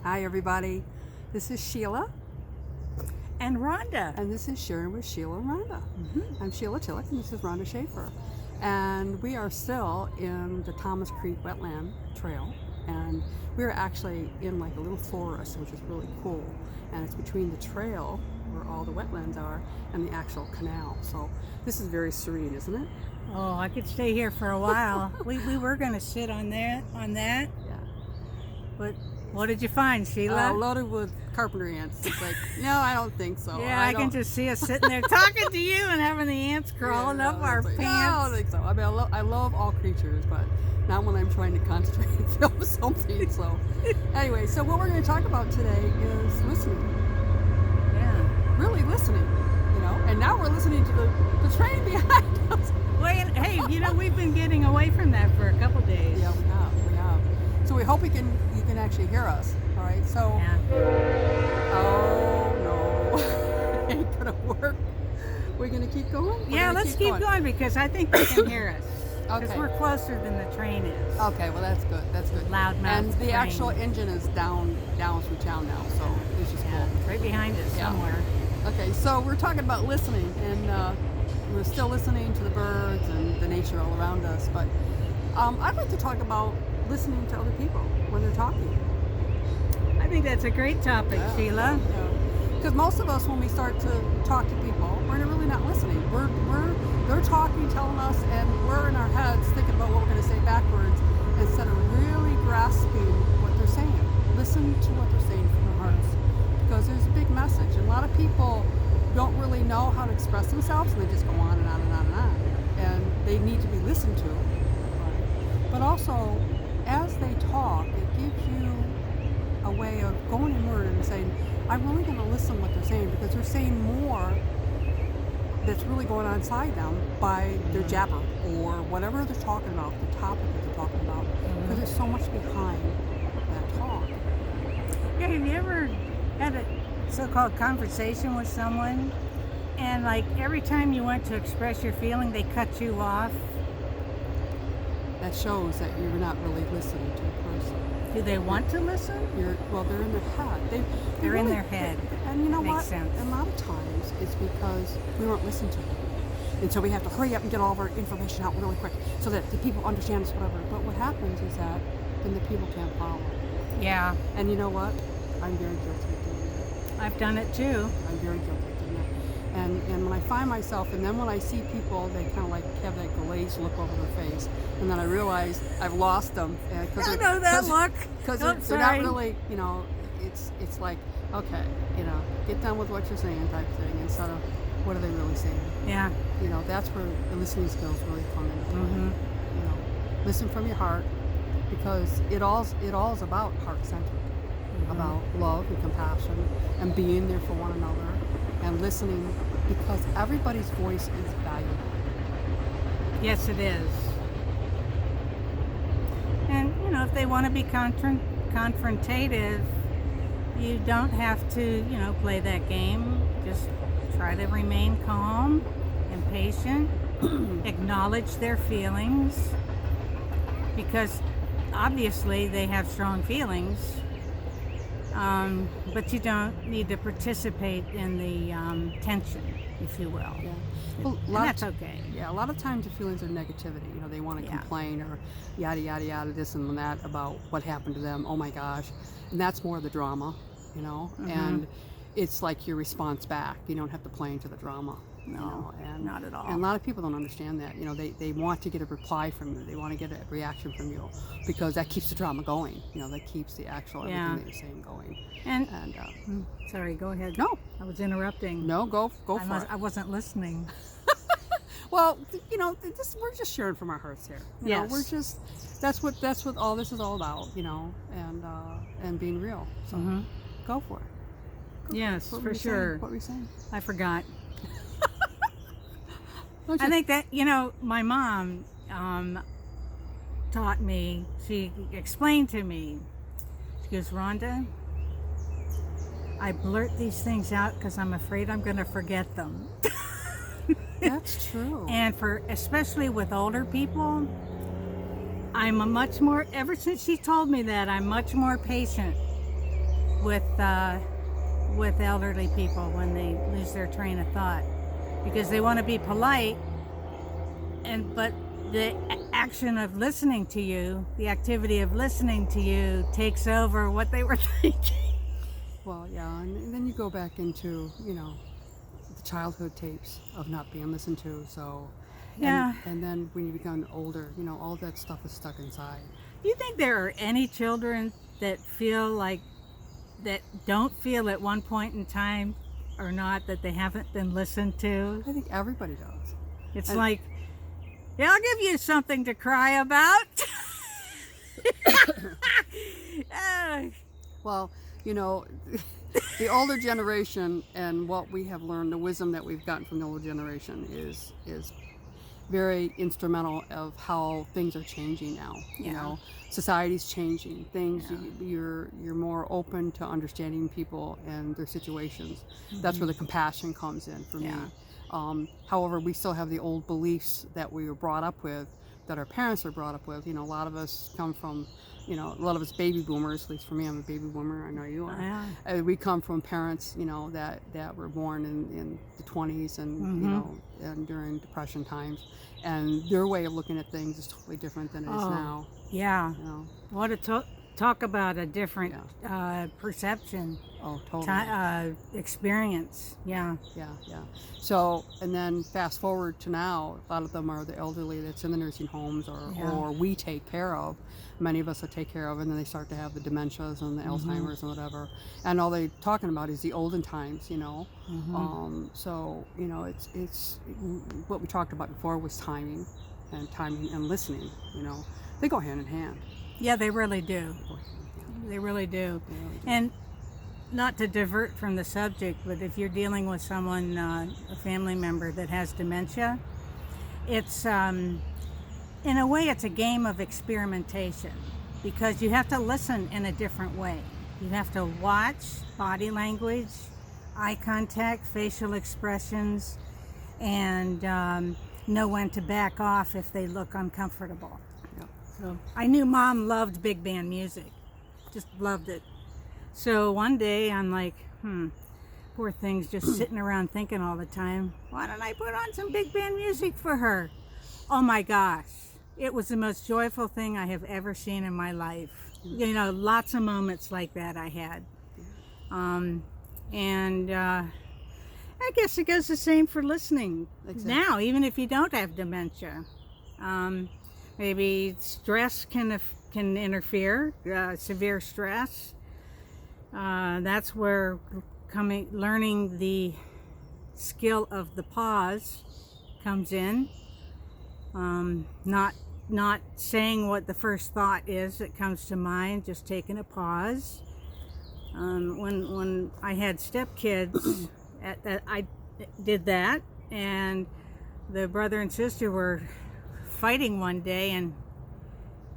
Hi, everybody. This is Sheila, And Rhonda. and this is Sharing with Sheila and Rhonda. I'm Sheila Tillich, and this is Rhonda Schaefer. And we are still in the Thomas Creek Wetland Trail, and we're actually in like a little forest, which is really cool. And it's between the trail, where all the wetlands are, and the actual canal. So this is very serene, isn't it? Oh, I could stay here for a while. we were going to sit on that, Yeah. but what did you find, Sheila? Loaded with carpenter ants. It's like, no, I don't think so. Yeah, I can just see us sitting there talking to you and having the ants crawling up our like, pants. No, I don't think so. I mean, I love all creatures, but not when I'm trying to concentrate and film something. So, anyway, so what we're going to talk about today is listening. Yeah. Really listening, you know. And now we're listening to the train behind us. Wait, hey, we've been getting away from that for a couple days. Yeah, we have. So we hope you can actually hear us. All right. So. Yeah. Oh no, ain't gonna work. We're gonna keep going. Yeah, let's keep going because I think they can hear us. Because Okay. we're closer than the train is. Okay, well that's good. That's good. Loudmouth And the train. actual engine is down through town now, so it's just Yeah, cool. right behind us Yeah. somewhere. Okay, so we're talking about listening, and we're still listening to the birds and the nature all around us. But I'd like to talk about listening to other people when they're talking. I think that's a great topic, Sheila. Because most of us, when we start to talk to people, we're really not listening. They're talking, telling us, and we're in our heads thinking about what we're going to say backwards instead of really grasping what they're saying. Listen to what they're saying from their hearts, because there's a big message. And a lot of people don't really know how to express themselves, and they just go on and on and on and on. And they need to be listened to. But also, as they talk, it gives you a way of going inward and saying, I'm really going to listen what they're saying, because they're saying more that's really going on inside them by their jabber or whatever they're talking about, the topic that they're talking about, because there's so much behind that talk. Yeah, have you ever had a so-called conversation with someone and like every time you went to express your feeling, they cut you off? That shows that you're not really listening to the person. Do they want to listen? They're in their head. They're in their head. And you know Makes what? sense. A lot of times it's because we weren't listened to. And so we have to hurry up and get all of our information out really quick so that the people understand us, whatever. But what happens is that then the people can't follow. Yeah, And you know what? I'm very guilty of doing that. I've done it too. I'm very guilty of doing that. And when I find myself, and then when I see people, they kind of like have that glazed look over their face, and then I realize I've lost them. I know that look. Because Oh, they're not sorry. really, you know, it's like, okay, you know, get done with what you're saying type thing, instead of what are they really saying. Yeah. You know, that's where the listening skills really come into play. Mhm. You know, listen from your heart, because it all is about heart-centered, about love and compassion and being there for one another and listening, because everybody's voice is valuable. Yes, it is. And if they want to be confrontative, you don't have to, play that game. Just try to remain calm and patient. Acknowledge their feelings, because obviously they have strong feelings, but you don't need to participate in the tension, if you will. Yeah. Well, And that's okay. Yeah, a lot of times the feelings are negativity. You know, they want to Yeah. complain or yada, yada, yada, this and that about what happened to them. Oh my gosh. And that's more the drama, you know, and it's like your response back. You don't have to play into the drama. You know, and not at all. And a lot of people don't understand that. You know, they want to get a reply from you. They want to get a reaction from you, because that keeps the drama going. You know, that keeps the actual everything Yeah. that you're saying going. And sorry, go ahead. No, I was interrupting. no, go for it. I wasn't listening. Well, you know, we're just sharing from our hearts here. You know, Yes. we're just that's what all this is all about. You know, and being real. So go for it. Yes, What were for you saying? sure. What were you saying? I forgot. Don't I you- think that, my mom taught me, she explained to me, she goes, Rhonda, I blurt these things out because I'm afraid I'm going to forget them. That's true. And especially with older people, ever since she told me that, I'm much more patient with elderly people when they lose their train of thought, because they want to be polite, but the action of listening to you, the activity of listening to you, takes over what they were thinking. Well, yeah, and then you go back into, the childhood tapes of not being listened to. So, Yeah. And then when you become older, all that stuff is stuck inside. Do you think there are any children that don't feel at one point in time or not that they haven't been listened to? I think everybody does. It's And- like, yeah, I'll give you something to cry about. Well, the older generation and what we have learned, the wisdom that we've gotten from the older generation is very instrumental of how things are changing now. Yeah. Society's changing. Things Yeah. you're more open to understanding people and their situations. That's where the compassion comes in for Yeah. me. However, we still have the old beliefs that we were brought up with, that our parents were brought up with. A lot of us come from, a lot of us baby boomers. At least for me, I'm a baby boomer. I know you are. Yeah. We come from parents, that were born in the 20s and and during Depression times, and their way of looking at things is totally different than it is now. Yeah. What a talk about a different Yeah. Perception, Oh, totally. experience. Yeah. Yeah. So, and then fast forward to now, a lot of them are the elderly that's in the nursing homes or we take care of. Many of us that take care of, and then they start to have the dementias and the Alzheimer's and whatever. And all they're talking about is the olden times, So, it's what we talked about before was timing and listening, They go hand in hand. Yeah, they really do. They go hand in hand. They really do. They really do. And not to divert from the subject, but if you're dealing with someone, a family member that has dementia, it's, in a way, it's a game of experimentation, because you have to listen in a different way. You have to watch body language, eye contact, facial expressions, and know when to back off if they look uncomfortable. Yeah. So I knew Mom loved big band music, just loved it. So one day I'm like, poor thing's just sitting around thinking all the time, why don't I put on some big band music for her? Oh my gosh, it was the most joyful thing I have ever seen in my life. Lots of moments like that I had. I guess it goes the same for listening. Exactly. Now, even if you don't have dementia. Maybe stress can interfere, severe stress. That's where learning the skill of the pause comes in. Not saying what the first thought is that comes to mind, just taking a pause. When I had stepkids, I did that, and the brother and sister were fighting one day,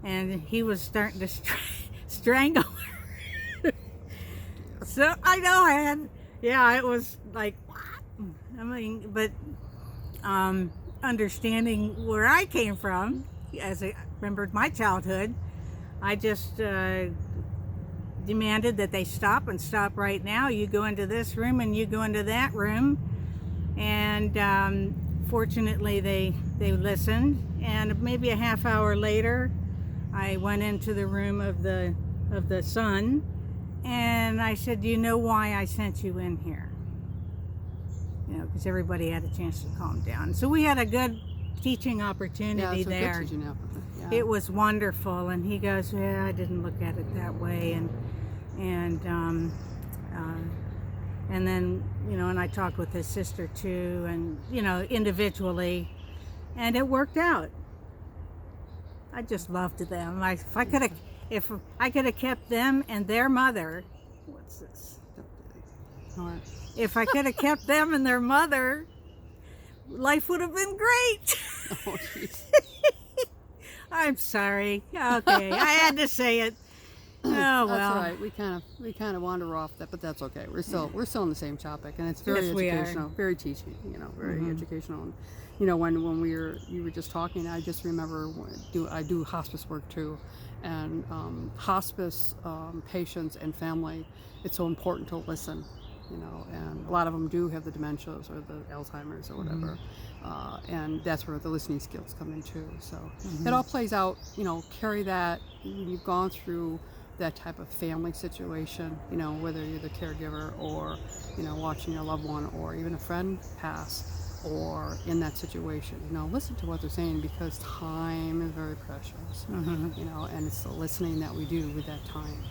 and he was starting to strangle her. So I know it was like, what? I mean, but understanding where I came from, as I remembered my childhood, I just demanded that they stop right now. You go into this room and you go into that room, and fortunately they listened. And maybe a half hour later, I went into the room of the son, and I said, do you know why I sent you in here? Because everybody had a chance to calm down. So we had a good teaching opportunity there. Good teaching opportunity. Yeah. It was wonderful. And he goes, yeah, I didn't look at it that way. And then, and I talked with his sister too, and, individually, and it worked out. I just loved them. If I could have kept them and their mother, what's this? All right. If I could have kept them and their mother, life would have been great. Oh, jeez. I'm sorry. Okay, I had to say it. Oh well. That's all right. We kind of wander off that, but that's okay. We're still on the same topic, and it's very Yes, we are. educational, very teaching. Very educational. And when you were just talking, I just remember I do hospice work too, and hospice patients and family. It's so important to listen. And a lot of them do have the dementias or the Alzheimer's or whatever, and that's where the listening skills come in too. So it all plays out. Carry that when you've gone through that type of family situation. Whether you're the caregiver or watching your loved one or even a friend pass or in that situation. Listen to what they're saying because time is very precious. And it's the listening that we do with that time.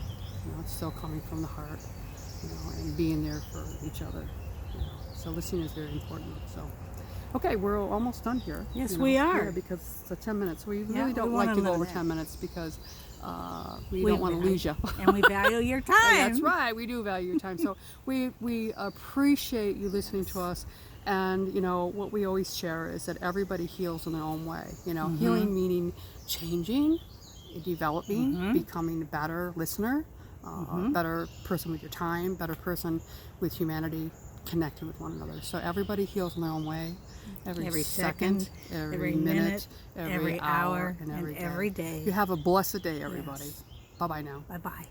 It's still coming from the heart. And being there for each other. So listening is very important. So, okay, we're almost done here. Yes, we are. Yeah, because it's 10 minutes. We Yeah, really don't we like wanna to go over limit. 10 minutes because we don't want to lose you. And we value your time. That's right. We do value your time. So we appreciate you listening to us. And what we always share is that everybody heals in their own way. Healing meaning changing, developing, becoming a better listener. Better person with your time, better person with humanity, connecting with one another. So everybody heals in their own way. Every second, every minute, every hour, and every day. every day. You have a blessed day, everybody. Yes. Bye-bye now. Bye-bye.